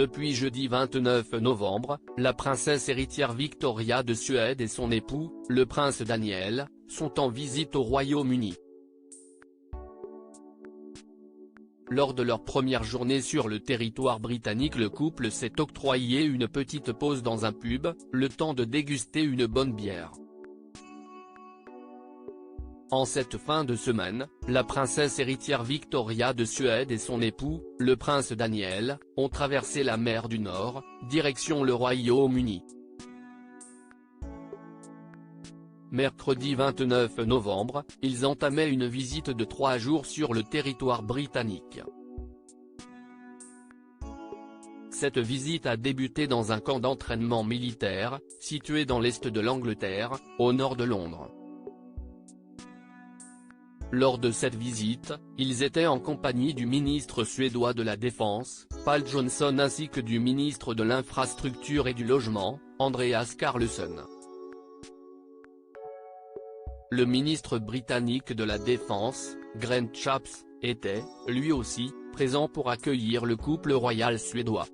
Depuis jeudi 29 novembre, la princesse héritière Victoria de Suède et son époux, le prince Daniel, sont en visite au Royaume-Uni. Lors de leur première journée sur le territoire britannique, le couple s'est octroyé une petite pause dans un pub, le temps de déguster une bonne bière. En cette fin de semaine, la princesse héritière Victoria de Suède et son époux, le prince Daniel, ont traversé la mer du Nord, direction le Royaume-Uni. Mercredi 29 novembre, ils entamaient une visite de 3 jours sur le territoire britannique. Cette visite a débuté dans un camp d'entraînement militaire, situé dans l'est de l'Angleterre, au nord de Londres. Lors de cette visite, ils étaient en compagnie du ministre suédois de la Défense, Pål Jonson, ainsi que du ministre de l'Infrastructure et du Logement, Andreas Carlsson. Le ministre britannique de la Défense, Grant Shapps, était, lui aussi, présent pour accueillir le couple royal suédois.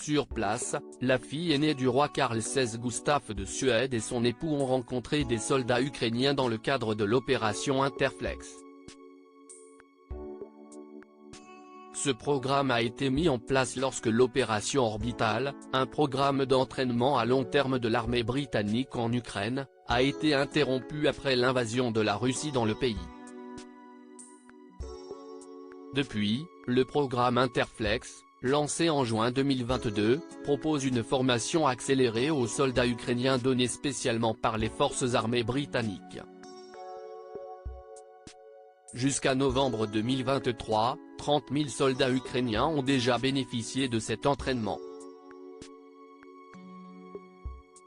Sur place, la fille aînée du roi Carl XVI Gustaf de Suède et son époux ont rencontré des soldats ukrainiens dans le cadre de l'opération Interflex. Ce programme a été mis en place lorsque l'opération Orbital, un programme d'entraînement à long terme de l'armée britannique en Ukraine, a été interrompue après l'invasion de la Russie dans le pays. Depuis, le programme Interflex, lancé en juin 2022, propose une formation accélérée aux soldats ukrainiens donnée spécialement par les forces armées britanniques. Jusqu'à novembre 2023, 30 000 soldats ukrainiens ont déjà bénéficié de cet entraînement.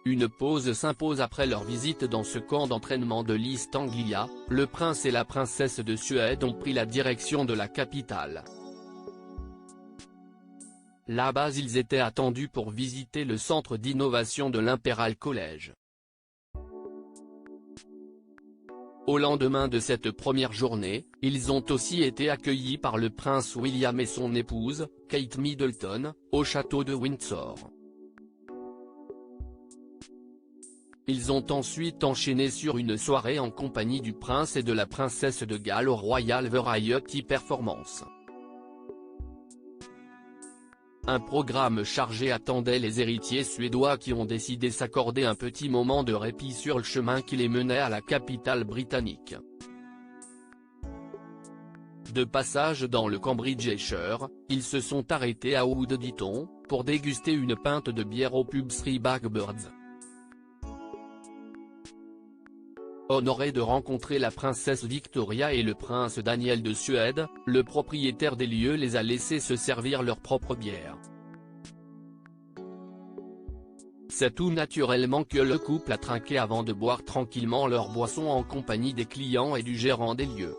Une pause s'impose après leur visite dans ce camp d'entraînement de l'East Anglia. Le prince et la princesse de Suède ont pris la direction de la capitale. Là-bas, ils étaient attendus pour visiter le centre d'innovation de l'Imperial College. Au lendemain de cette première journée, ils ont aussi été accueillis par le prince William et son épouse, Kate Middleton, au château de Windsor. Ils ont ensuite enchaîné sur une soirée en compagnie du prince et de la princesse de Galles au Royal Variety Performance. Un programme chargé attendait les héritiers suédois qui ont décidé s'accorder un petit moment de répit sur le chemin qui les menait à la capitale britannique. De passage dans le Cambridgeshire, ils se sont arrêtés à Wood, dit-on, pour déguster une pinte de bière au pub Three Blackbirds. Honoré de rencontrer la princesse Victoria et le prince Daniel de Suède, le propriétaire des lieux les a laissés se servir leur propre bière. C'est tout naturellement que le couple a trinqué avant de boire tranquillement leur boisson en compagnie des clients et du gérant des lieux.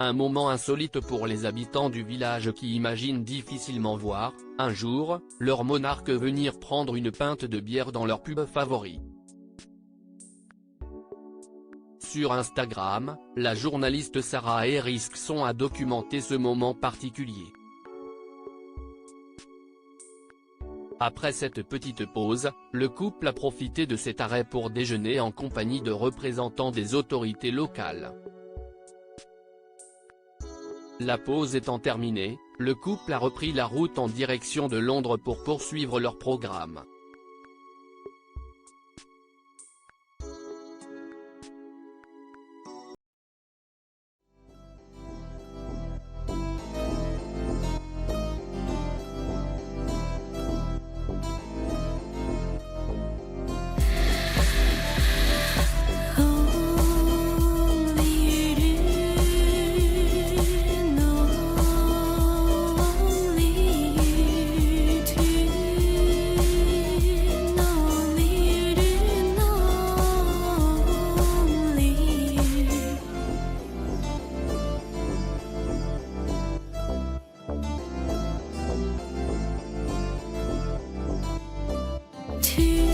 Un moment insolite pour les habitants du village qui imaginent difficilement voir, un jour, leur monarque venir prendre une pinte de bière dans leur pub favori. Sur Instagram, la journaliste Sarah Eriksson a documenté ce moment particulier. Après cette petite pause, le couple a profité de cet arrêt pour déjeuner en compagnie de représentants des autorités locales. La pause étant terminée, le couple a repris la route en direction de Londres pour poursuivre leur programme. To